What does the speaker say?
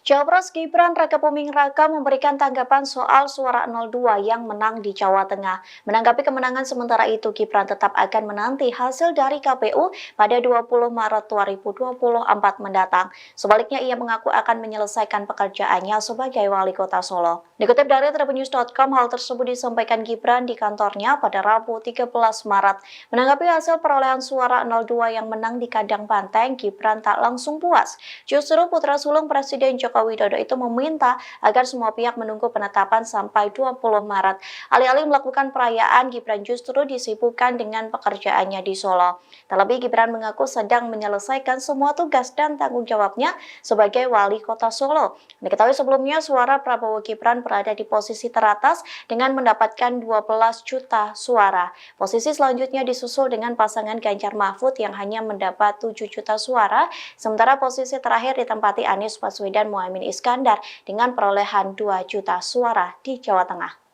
Cawapres Gibran Rakabuming Raka memberikan tanggapan soal suara 02 yang menang di Jawa Tengah. Menanggapi kemenangan sementara itu, Gibran tetap akan menanti hasil dari KPU pada 20 Maret 2024 mendatang. Sebaliknya, ia mengaku akan menyelesaikan pekerjaannya sebagai wali kota Solo. Dikutip dari tribunnews.com, hal tersebut disampaikan Gibran di kantornya pada Rabu 13 Maret. Menanggapi hasil perolehan suara 02 yang menang di Kandang Banteng, Gibran tak langsung puas. Justru putra sulung Presiden Joko Widodo itu meminta agar semua pihak menunggu penetapan sampai 20 Maret. Alih-alih melakukan perayaan, Gibran justru disibukkan dengan pekerjaannya di Solo. Terlebih, Gibran mengaku sedang menyelesaikan semua tugas dan tanggung jawabnya sebagai wali kota Solo. Diketahui sebelumnya, suara Prabowo Gibran berada di posisi teratas dengan mendapatkan 12 juta suara. Posisi selanjutnya disusul dengan pasangan Ganjar Mahfud yang hanya mendapat 7 juta suara, sementara posisi terakhir ditempati Anies Baswedan Muhaimin Iskandar dengan perolehan 2 juta suara di Jawa Tengah.